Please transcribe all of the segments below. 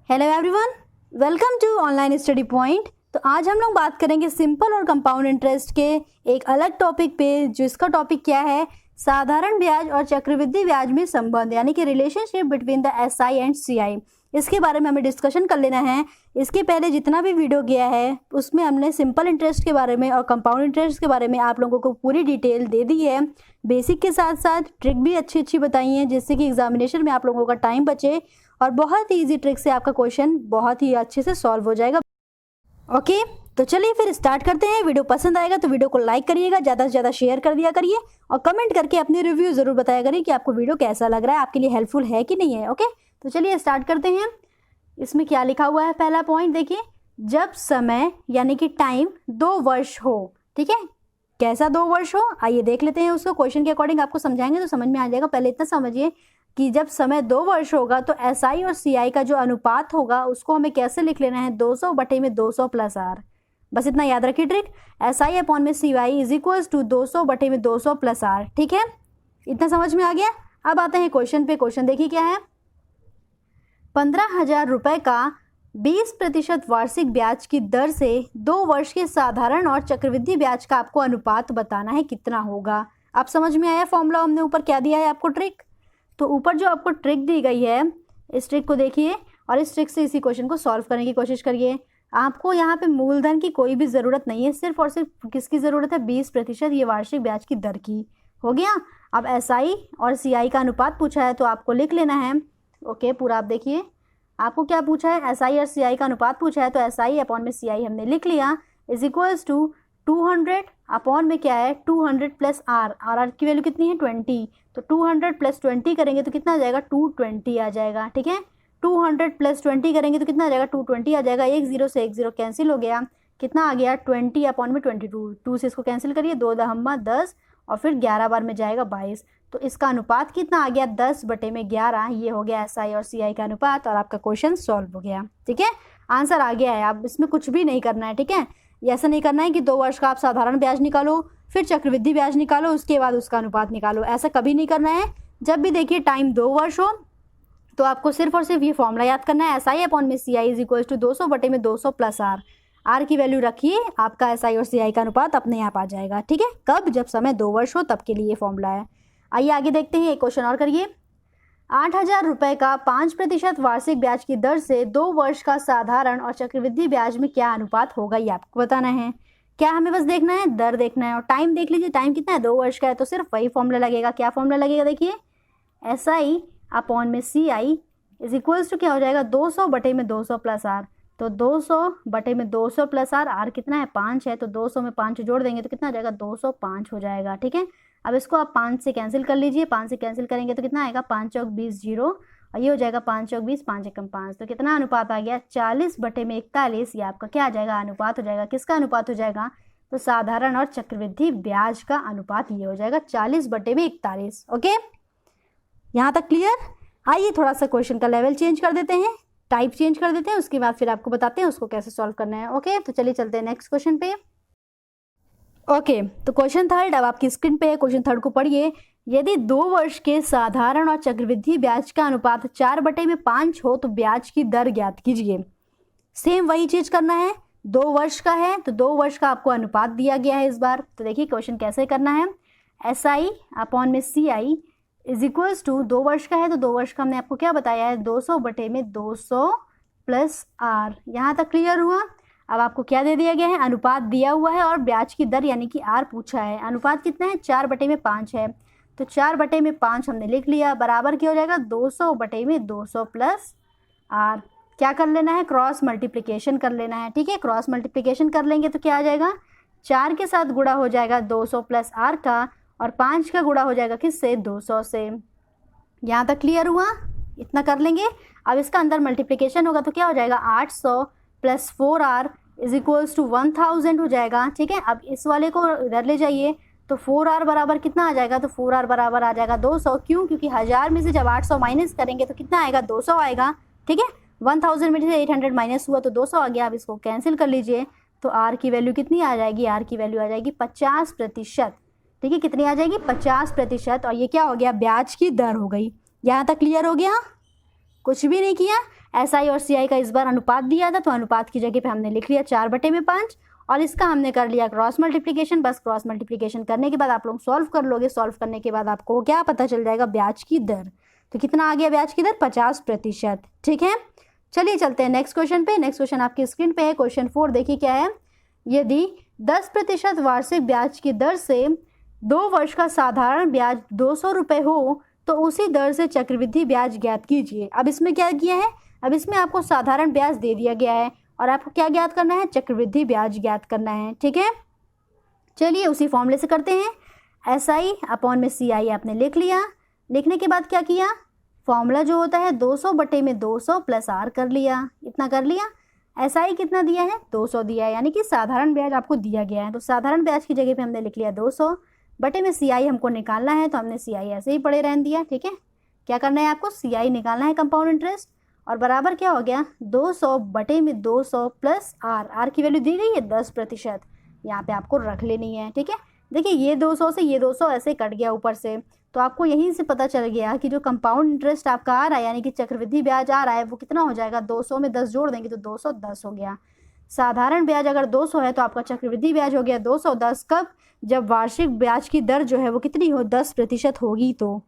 Hello everyone, welcome to online study point. तो आज हम लोग बात करेंगे सिंपल और कंपाउंड इंटरेस्ट के एक अलग टॉपिक पे, जिसका टॉपिक क्या है, साधारण ब्याज और चक्रवृद्धि ब्याज में संबंध, यानी कि relationship between the SI and CI. इसके बारे में हमें डिस्कशन कर लेना है। इसके पहले जितना भी वीडियो गया है उसमें हमने सिंपल इंटरेस्ट के बारे में और कंपाउंड इंटरेस्ट के बारे में आप लोगों को पूरी डिटेल दे दी है। बेसिक के साथ साथ ट्रिक भी अच्छी अच्छी बताई हैं, जिससे कि एग्जामिनेशन में आप लोगों का टाइम बचे और बहुत ही ईजी ट्रिक से आपका क्वेश्चन बहुत ही अच्छे से सॉल्व हो जाएगा। ओके, तो चलिए फिर स्टार्ट करते हैं। वीडियो पसंद आएगा तो वीडियो को लाइक करिएगा, ज़्यादा से ज़्यादा शेयर कर दिया करिए और कमेंट करके अपने रिव्यू ज़रूर बताया करिए कि आपको वीडियो कैसा लग रहा है, आपके लिए हेल्पफुल है कि नहीं है। ओके, तो चलिए स्टार्ट करते हैं। इसमें क्या लिखा हुआ है, पहला पॉइंट देखिए, जब समय यानी कि टाइम 2 वर्ष हो। ठीक है, कैसा 2 वर्ष हो, आइए देख लेते हैं उसको। क्वेश्चन के अकॉर्डिंग आपको समझाएंगे तो समझ में आ जाएगा। पहले इतना समझिए कि जब समय 2 वर्ष होगा तो एसआई और सीआई का जो अनुपात होगा उसको हमें कैसे लिख लेना है, 200 बटे में 200 प्लस आर। बस इतना याद रखिए ट्रिक, एसआई अपॉन में सीआई इज इक्वल्स टू 200 बटे में 200 प्लस आर। ठीक है, इतना समझ में आ गया। अब आते हैं क्वेश्चन पे। क्वेश्चन देखिए क्या है, 15,000 रुपये का 20% वार्षिक ब्याज की दर से 2 वर्ष के साधारण और चक्रवृद्धि ब्याज का आपको अनुपात बताना है, कितना होगा। आप समझ में आया फॉर्मूला हमने ऊपर क्या दिया है आपको ट्रिक। तो ऊपर जो आपको ट्रिक दी गई है, इस ट्रिक को देखिए और इस ट्रिक से इसी क्वेश्चन को सॉल्व करने की कोशिश करिए। आपको यहाँ पे मूलधन की कोई भी ज़रूरत नहीं है, सिर्फ और सिर्फ किसकी ज़रूरत है, 20% ये वार्षिक ब्याज की दर की। हो गया। अब एसआई और सीआई का अनुपात पूछा है तो आपको लिख लेना है। ओके, पूरा आप देखिए, आपको क्या पूछा है, एसआई और सीआई का अनुपात पूछा है तो एसआई अपॉन में सीआई हमने लिख लिया इज इक्वल्स टू 200 अपॉन में क्या है 200 प्लस आर। आर की वैल्यू कितनी है 20, तो 200 प्लस 20 करेंगे तो कितना आ जाएगा 220 आ जाएगा। ठीक है, 200 प्लस 20 करेंगे तो कितना आ जाएगा 220 आ जाएगा। 1 0 से 1 0 कैंसिल हो गया, कितना आ गया 20 अपॉन में 22। 2 से इसको कैंसिल करिए, 2 दहम्मा 10 और फिर 11 बार में जाएगा 22। तो इसका अनुपात कितना आ गया 10 बटे में 11। ये हो गया एसआई और सीआई का अनुपात और आपका क्वेश्चन सॉल्व हो गया। ठीक है, आंसर आ गया है। आप इसमें कुछ भी नहीं करना है। ठीक है, ऐसा नहीं करना है कि 2 वर्ष का आप साधारण ब्याज निकालो फिर चक्रवृद्धि ब्याज निकालो उसके बाद उसका अनुपात निकालो, ऐसा कभी नहीं करना है। जब भी देखिए टाइम 2 वर्ष हो तो आपको सिर्फ और सिर्फ ये फॉर्मूला याद करना है, एसआई अपॉन में सीआई इज इक्वल टू 200 बटे में 200 प्लस आर। आर की वैल्यू रखिए, आपका एसआई और सीआई का अनुपात अपने आप आ जाएगा। ठीक है, कब, जब समय 2 वर्ष हो तब के लिए ये फॉर्मूला है। आइए आगे देखते हैं, एक क्वेश्चन और करिए। 8,000 रुपये का 5% वार्षिक ब्याज की दर से 2 वर्ष का साधारण और चक्रवृद्धि ब्याज में क्या अनुपात होगा, ये आपको बताना है। क्या हमें बस देखना है, दर देखना है और टाइम देख लीजिए, टाइम कितना है 2 वर्ष का है तो सिर्फ वही फॉर्मूला लगेगा। क्या फॉर्मूला लगेगा देखिए, एसआई अपॉन में सीआई इज इक्वल्स टू क्या हो जाएगा 200 बटे में 200 प्लस आर। तो 200 बटे में 200 प्लस आर, आर कितना है 5 है तो 200 में 5 जोड़ देंगे तो कितना आ जाएगा 205 हो जाएगा। ठीक है, अब इसको आप 5 से कैंसिल कर लीजिए, 5 से कैंसिल करेंगे तो कितना आएगा 5 चौक 20 0 और ये हो जाएगा 5 चौक 20 5 एकम 5। तो कितना अनुपात आ गया 40 बटे में 41। ये आपका क्या आ जाएगा अनुपात हो जाएगा, किसका अनुपात हो जाएगा, तो साधारण और चक्रवृद्धि ब्याज का अनुपात ये हो जाएगा 40 बटे में 41। ओके, यहाँ तक क्लियर। आइए थोड़ा सा क्वेश्चन का लेवल चेंज कर देते हैं, टाइप चेंज कर देते हैं, उसके बाद फिर आपको बताते हैं उसको कैसे सॉल्व करना है। ओके, तो चलिए चलते हैं नेक्स्ट क्वेश्चन पे। ओके, तो क्वेश्चन थर्ड अब आपकी स्क्रीन पे है। क्वेश्चन थर्ड को पढ़िए। यदि 2 वर्ष के साधारण और चक्रवृद्धि ब्याज का अनुपात 4 बटे में 5 हो तो ब्याज की दर ज्ञात कीजिए। सेम वही चीज करना है, 2 वर्ष का है तो 2 वर्ष का आपको अनुपात दिया गया है इस बार। तो देखिए क्वेश्चन कैसे करना है, एसआई अपॉन में सीआई इज इक्वल्स टू 2 वर्ष का है तो 2 वर्ष का हमने आपको क्या बताया है 200 बटे में 200 प्लस आर। यहाँ तक क्लियर हुआ। अब आपको क्या दे दिया गया है, अनुपात दिया हुआ है और ब्याज की दर यानी कि आर पूछा है। अनुपात कितना है 4 बटे में 5 है तो 4 बटे में 5 हमने लिख लिया, बराबर क्या हो जाएगा 200 बटे में 200 प्लस आर। क्या कर लेना है, क्रॉस मल्टीप्लिकेशन कर लेना है। ठीक है, क्रॉस मल्टीप्लिकेशन कर लेंगे तो क्या आ जाएगा 4 के साथ गुणा हो जाएगा 200 प्लस आर का और 5 का गुणा हो जाएगा किससे 200 से। यहाँ तक क्लियर हुआ, इतना कर लेंगे। अब इसका अंदर मल्टीप्लिकेशन होगा तो क्या हो जाएगा 800 plus 4r is equals to 1000 हो जाएगा। ठीक है, अब इस वाले को इधर ले जाइए तो 4r बराबर कितना आ जाएगा, तो 4r बराबर आ जाएगा 200। क्यों, क्योंकि 1000 में से जब 800 माइनस करेंगे तो कितना आएगा 200 आएगा। ठीक है, 1000 में से 800 माइनस हुआ तो 200 आ गया। अब इसको कैंसिल कर लीजिए तो r की वैल्यू कितनी आ जाएगी, r की वैल्यू आ जाएगी 50%। ठीक है, कितनी आ जाएगी 50% और ये क्या हो गया ब्याज की दर हो गई। यहाँ तक क्लियर हो गया, कुछ भी नहीं किया। SI और CI का इस बार अनुपात दिया था, तो अनुपात की जगह पे हमने लिख लिया 4/5 और इसका हमने कर लिया क्रॉस मल्टीप्लिकेशन। बस क्रॉस मल्टीप्लिकेशन करने के बाद आप लोग सॉल्व कर लोगे। सॉल्व करने के बाद आपको क्या पता चल जाएगा, ब्याज की दर। तो कितना आ गया ब्याज की दर, 50%। ठीक है, चलिए चलते हैं नेक्स्ट क्वेश्चन पे। नेक्स्ट क्वेश्चन आपकी स्क्रीन पे है, क्वेश्चन 4। देखिए क्या है, यदि 10% वार्षिक ब्याज की दर से 2 वर्ष का साधारण ब्याज 200 रुपये हो तो उसी दर से चक्रवृद्धि ब्याज ज्ञात कीजिए। अब इसमें क्या किया है, अब इसमें आपको साधारण ब्याज दे दिया गया है और आपको क्या ज्ञात करना है, चक्रवृद्धि ब्याज ज्ञात करना है। ठीक है, चलिए उसी फॉर्मूले से करते हैं। SI/CI आपने लिख लिया। लिखने के बाद क्या किया, फॉर्मूला जो होता है 200/200 प्लस R कर लिया। इतना कर लिया। SI कितना दिया है, 200 दिया है, यानी कि साधारण ब्याज आपको दिया गया है। तो साधारण ब्याज की जगह पे हमने लिख लिया 200/में CI हमको निकालना है, तो हमने CI ऐसे ही पड़े रहने दिया। ठीक है, क्या करना है आपको, CI निकालना है, कंपाउंड इंटरेस्ट, और बराबर क्या हो गया, 200/200 प्लस R की वैल्यू दी गई है 10%, यहाँ पे आपको रख लेनी है। ठीक है, देखिए ये 200 से ये 200 ऐसे कट गया ऊपर से, तो आपको यहीं से पता चल गया कि जो कंपाउंड इंटरेस्ट आपका आ रहा है, यानी कि चक्रवृद्धि ब्याज आ रहा है, वो कितना हो जाएगा, 200 में 10 जोड़ देंगे तो 210 हो गया। साधारण ब्याज अगर 200 है तो आपका चक्रवृद्धि ब्याज हो गया 210। कब, जब वार्षिक ब्याज की दर जो है वो कितनी हो, 10% होगी। तो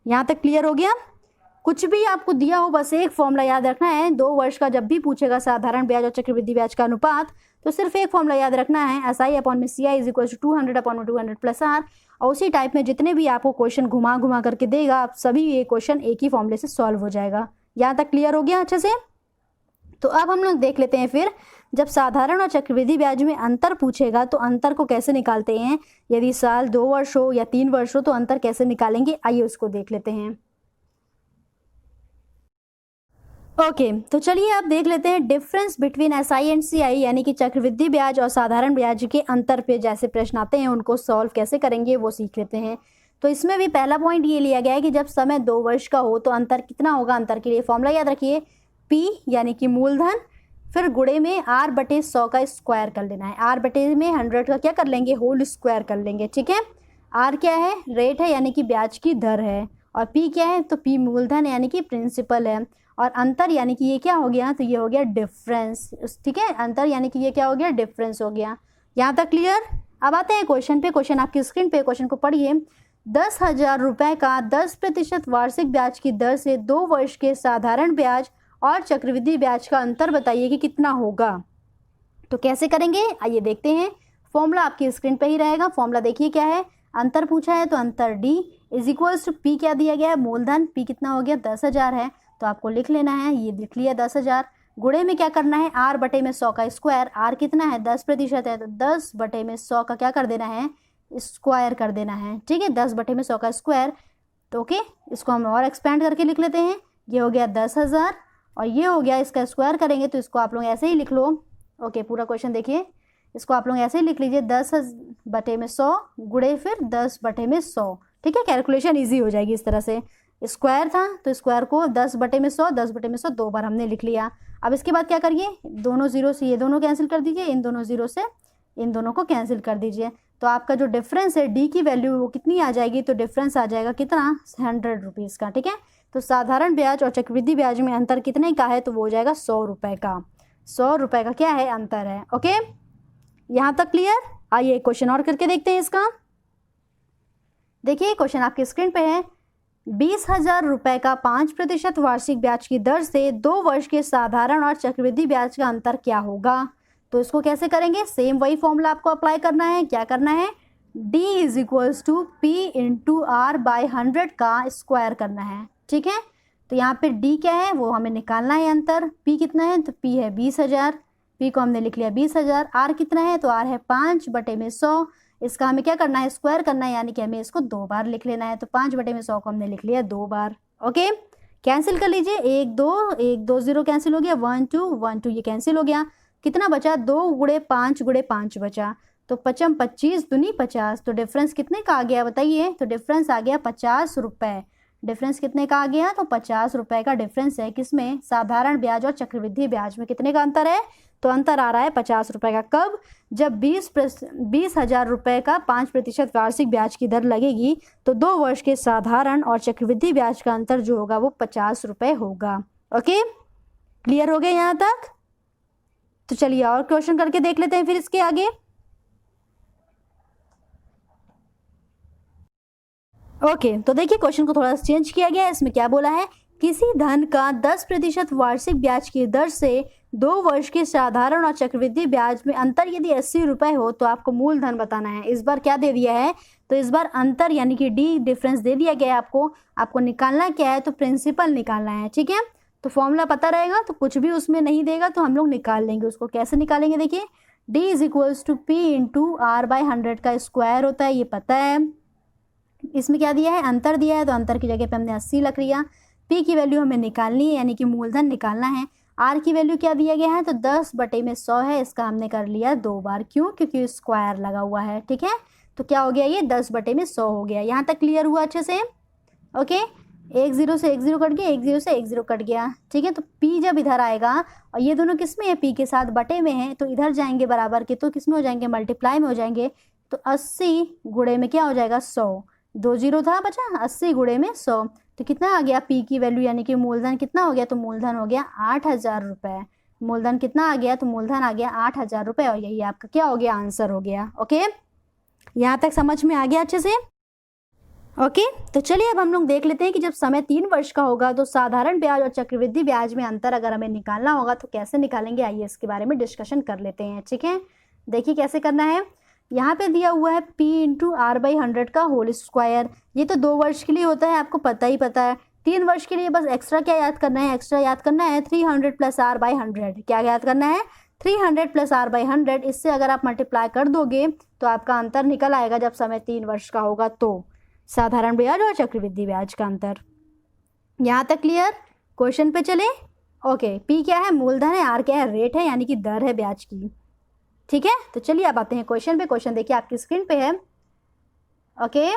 यहाँ तक क्लियर हो गया। कुछ भी आपको दिया हो, बस एक फॉर्मूला याद रखना है। 2 वर्ष का जब भी पूछेगा साधारण ब्याज और चक्रवृद्धि ब्याज का अनुपात, तो सिर्फ एक फॉर्मूला याद रखना है, SI/CI = 200/200 प्लस R। और उसी टाइप में जितने भी आपको क्वेश्चन घुमा घुमा करके देगा, आप सभी ये क्वेश्चन एक ही फॉर्मूले से सॉल्व हो जाएगा। यहाँ तक क्लियर हो गया अच्छे से। तो अब हम लोग देख लेते हैं फिर, जब साधारण और चक्रवृद्धि ब्याज में अंतर पूछेगा तो अंतर को कैसे निकालते हैं। यदि साल 2 वर्ष हो या 3 वर्ष हो तो अंतर कैसे निकालेंगे, आइए उसको देख लेते हैं। ओके, तो चलिए आप देख लेते हैं difference between SI and CI, यानी कि चक्रवृद्धि ब्याज और साधारण ब्याज के अंतर पे जैसे प्रश्न आते हैं उनको सॉल्व कैसे करेंगे वो सीख लेते हैं। तो इसमें भी पहला पॉइंट ये लिया गया है कि जब समय 2 वर्ष का हो तो अंतर कितना होगा। अंतर के लिए फॉर्मूला याद रखिए, P यानी कि मूलधन, फिर गुणे में R/100 का स्क्वायर कर लेना है। R/में 100 का क्या कर लेंगे, होल स्क्वायर कर लेंगे। ठीक है, R क्या है, रेट है, यानी कि ब्याज की दर है, और P क्या है, तो P मूलधन यानी कि प्रिंसिपल है, और अंतर यानी कि ये क्या हो गया, तो ये हो गया डिफरेंस। ठीक है, अंतर यानी कि ये क्या हो गया, डिफरेंस हो गया। यहाँ तक क्लियर। अब आते हैं क्वेश्चन पे। क्वेश्चन आपकी स्क्रीन पे, क्वेश्चन को पढ़िए। 10,000 रुपये का 10% वार्षिक ब्याज की दर से 2 वर्ष के साधारण ब्याज और चक्रवृद्धि ब्याज का अंतर बताइए कि कितना होगा। तो कैसे करेंगे, आइए देखते हैं। फॉर्मूला आपकी स्क्रीन पे ही रहेगा। फॉर्मूला देखिए क्या है, अंतर पूछा है तो अंतर D = P क्या दिया गया है, मूलधन। P कितना हो गया, 10,000 है, तो आपको लिख लेना है, ये लिख लिया 10,000। गुणे में क्या करना है, R/100 का स्क्वायर। R कितना है, 10% है, तो 10/100 का क्या कर देना है, स्क्वायर कर देना है। ठीक है, 10/100 का स्क्वायर। तो ओके, इसको हम और एक्सपेंड करके लिख लेते हैं। ये हो गया 10,000 और ये हो गया, इसका स्क्वायर करेंगे तो इसको आप लोग ऐसे ही लिख लो। ओके, पूरा क्वेश्चन देखिए, इसको आप लोग ऐसे ही लिख लीजिए, 10/100 गुणे फिर 10/100। ठीक है, कैलकुलेशन ईजी हो जाएगी इस तरह से। स्क्वायर था तो स्क्वायर को 10/100 10/100 2 बार हमने लिख लिया। अब इसके बाद क्या करिए, दोनों जीरो से ये दोनों कैंसिल कर दीजिए, इन दोनों जीरो से इन दोनों को कैंसिल कर दीजिए। तो आपका जो डिफरेंस है D की वैल्यू वो कितनी आ जाएगी, तो डिफरेंस आ जाएगा कितना, 100 रुपीज़ का। ठीक है, तो साधारण ब्याज और चक्रवृद्धि ब्याज में अंतर कितने का है, तो वो हो जाएगा 100 रुपये का। 100 रुपये का क्या है, अंतर है। ओके, यहाँ तक क्लियर। आइए क्वेश्चन और करके देखते हैं इसका। देखिए क्वेश्चन आपकी स्क्रीन पे है, 20,000 रुपये का 5% वार्षिक ब्याज की दर से 2 वर्ष के साधारण और चक्रवृद्धि ब्याज का अंतर क्या होगा। तो इसको कैसे करेंगे, सेम वही फॉर्मूला आपको अप्लाई करना है। क्या करना है, D = P × R/100 का स्क्वायर करना है। ठीक है, तो यहाँ पे D क्या है वो हमें निकालना है अंतर। P कितना है, तो P है 20,000, P को हमने लिख लिया 20,000। R कितना है, तो R है 5/100। इसका हमें क्या करना है, स्क्वायर करना है, यानी कि हमें इसको 2 बार लिख लेना है। तो 5/100 को हमने लिख लिया 2 बार। ओके, कैंसिल कर लीजिए, 1 2 0 कैंसिल हो गया, 1 2 ये कैंसिल हो गया। कितना बचा, 2 × 5 × 5 बचा, तो 5 25 दूनी 50। तो डिफरेंस कितने का आ गया बताइए, तो डिफरेंस आ गया 50 रुपये। डिफरेंस कितने का आ गया, तो 50 रुपये का डिफरेंस है किसमें, साधारण ब्याज और चक्रवृद्धि ब्याज में। कितने का अंतर है, तो अंतर आ रहा है 50 रुपये का। कब, जब 20,000 रुपये का 5% वार्षिक ब्याज की दर लगेगी तो 2 वर्ष के साधारण और चक्रवृद्धि ब्याज का अंतर जो होगा वो 50 रुपये होगा। ओके, क्लियर हो गया यहाँ तक? तो चलिए और क्वेश्चन करके देख लेते हैं फिर इसके आगे। ओके, तो देखिए क्वेश्चन को थोड़ा सा चेंज किया गया है। इसमें क्या बोला है, किसी धन का 10% वार्षिक ब्याज की दर से 2 वर्ष के साधारण और चक्रवृद्धि ब्याज में अंतर यदि 80 रुपए हो तो आपको मूलधन बताना है। इस बार क्या दे दिया है, तो इस बार अंतर यानी कि डी डिफरेंस दे दिया गया है आपको निकालना क्या है, तो प्रिंसिपल निकालना है। ठीक है, तो फॉर्मूला पता रहेगा तो कुछ भी उसमें नहीं देगा तो हम लोग निकाल लेंगे उसको। कैसे निकालेंगे, देखिए D is equals to P into R by 100 का स्क्वायर होता है, ये पता है। इसमें क्या दिया है, अंतर दिया है, तो अंतर की जगह पे हमने 80 रख लिया। पी की वैल्यू हमें निकालनी है यानी कि मूलधन निकालना है। आर की वैल्यू क्या दिया गया है, तो 10/100 है, इसका हमने कर लिया 2 बार। क्यों, क्योंकि स्क्वायर लगा हुआ है। ठीक है, तो क्या हो गया, ये 10/100 हो गया। यहाँ तक क्लियर हुआ अच्छे से? ओके, 1 0 से 1 0 कट गया, 1 0 से 1 0 कट गया। ठीक है, तो पी जब इधर आएगा और ये दोनों किस में है, पी के साथ बटे में है, तो इधर जाएंगे बराबर के, तो किस में हो जाएंगे, मल्टीप्लाई में हो जाएंगे। तो 80 गुणे में क्या हो जाएगा, 100। 2 0 था बचा, 80 गुणे में 100, तो कितना आ गया, पी की वैल्यू यानी कि मूलधन कितना हो गया, तो मूलधन हो गया 8000 रुपये। मूलधन कितना आ गया, तो मूलधन आ गया 8000 रुपये, और यही आपका क्या हो गया, आंसर हो गया। ओके, यहाँ तक समझ में आ गया अच्छे से? ओके, तो चलिए अब हम लोग देख लेते हैं कि जब समय 3 वर्ष का होगा तो साधारण ब्याज और चक्रवृद्धि ब्याज में अंतर अगर हमें निकालना होगा तो कैसे निकालेंगे, आइए इसके बारे में डिस्कशन कर लेते हैं। ठीक है, देखिए कैसे करना है। यहाँ पे दिया हुआ है P इंटू आर बाई 100 का होल स्क्वायर। ये तो 2 वर्ष के लिए होता है, आपको पता ही पता है। 3 वर्ष के लिए बस एक्स्ट्रा क्या याद करना है, एक्स्ट्रा याद करना है 300 प्लस आर बाई 100। क्या याद करना है, 300 प्लस आर बाई 100। इससे अगर आप मल्टीप्लाई कर दोगे तो आपका अंतर निकल आएगा जब समय 3 वर्ष का होगा, तो साधारण ब्याज और चक्रवृद्धि ब्याज का अंतर। यहाँ तक क्लियर? क्वेश्चन पे चले। ओके, P क्या है, मूलधन है, आर क्या है, रेट है यानी कि दर है ब्याज की। ठीक है, तो चलिए अब आते हैं क्वेश्चन पे। क्वेश्चन देखिए आपकी स्क्रीन पे है। ओके,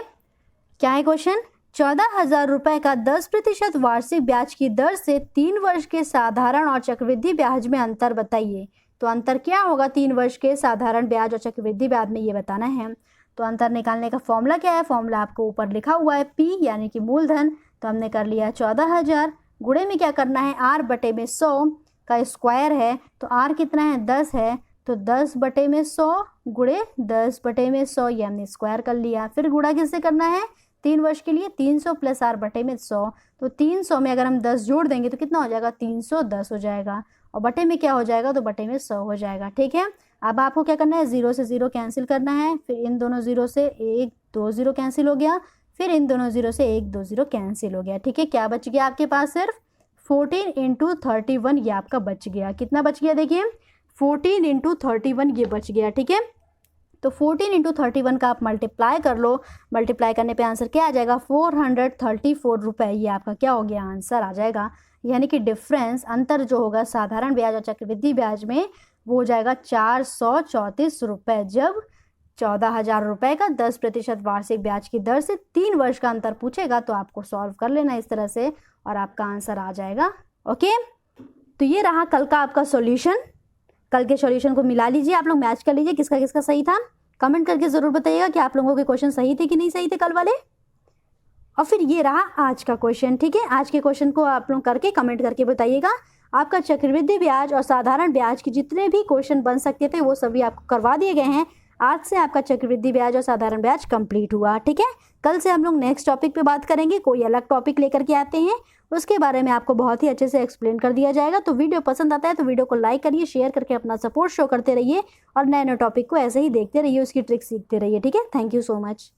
क्या है क्वेश्चन, 14,000 रुपये का 10% वार्षिक ब्याज की दर से 3 वर्ष के साधारण और चक्रवृद्धि ब्याज में अंतर बताइए। तो अंतर क्या होगा 3 वर्ष के साधारण ब्याज और चक्रवृद्धि ब्याज में, ये बताना है। तो अंतर निकालने का फॉर्मूला क्या है, फॉर्मूला आपको ऊपर लिखा हुआ है, P यानी कि मूलधन। तो हमने कर लिया 14,000 गुणे में क्या करना है, R/100 का स्क्वायर है, तो R कितना है, 10 है, तो 10/100 गुणे 10/100, ये हमने स्क्वायर कर लिया। फिर गुणा किससे करना है, 3 वर्ष के लिए 300 प्लस R/100। तो 300 में अगर हम 10 जोड़ देंगे तो कितना हो जाएगा, 310 हो जाएगा, और बटे में क्या हो जाएगा, तो बटे में 100 हो जाएगा। ठीक है, अब आपको क्या करना है, 0 से 0 कैंसिल करना है, फिर इन दोनों 0 से 1 2 0 कैंसिल हो गया, फिर इन दोनों 0 से 1 2 0 कैंसिल हो गया। ठीक है, क्या बच गया आपके पास, सिर्फ 14 इंटू 31, ये आपका बच गया। कितना बच गया, देखिए 14 इंटू 31 ये बच गया। ठीक है, तो 14 इंटू 31 का आप मल्टीप्लाई कर लो, मल्टीप्लाई करने पे आंसर क्या आ जाएगा, 434 रुपये, ये आपका क्या हो गया, आंसर आ जाएगा। यानी कि डिफरेंस, अंतर जो होगा साधारण ब्याज और चक्रवृद्धि ब्याज में, वो हो जाएगा 434 रुपये। जब 14,000 रुपये का 10% वार्षिक ब्याज की दर से 3 वर्ष का अंतर पूछेगा तो आपको सॉल्व कर लेना इस तरह से, और आपका आंसर आ जाएगा। ओके, तो ये रहा कल का आपका सॉल्यूशन। कल के सॉल्यूशन को मिला लीजिए, आप लोग मैच कर लीजिए किसका किसका सही था। कमेंट करके ज़रूर बताइएगा कि आप लोगों के क्वेश्चन सही थे कि नहीं सही थे कल वाले। और फिर ये रहा आज का क्वेश्चन। ठीक है, आज के क्वेश्चन को आप लोग करके कमेंट करके बताइएगा। आपका चक्रवृद्धि ब्याज और साधारण ब्याज के जितने भी क्वेश्चन बन सकते थे वो सभी आपको करवा दिए गए हैं। आज से आपका चक्रवृद्धि ब्याज और साधारण ब्याज कंप्लीट हुआ। ठीक है, कल से हम लोग नेक्स्ट टॉपिक पे बात करेंगे, कोई अलग टॉपिक लेकर के आते हैं, उसके बारे में आपको बहुत ही अच्छे से एक्सप्लेन कर दिया जाएगा। तो वीडियो पसंद आता है तो वीडियो को लाइक करिए, शेयर करके अपना सपोर्ट शो करते रहिए, और नए नए टॉपिक को ऐसे ही देखते रहिए, उसकी ट्रिक सीखते रहिए। ठीक है, थैंक यू सो मच।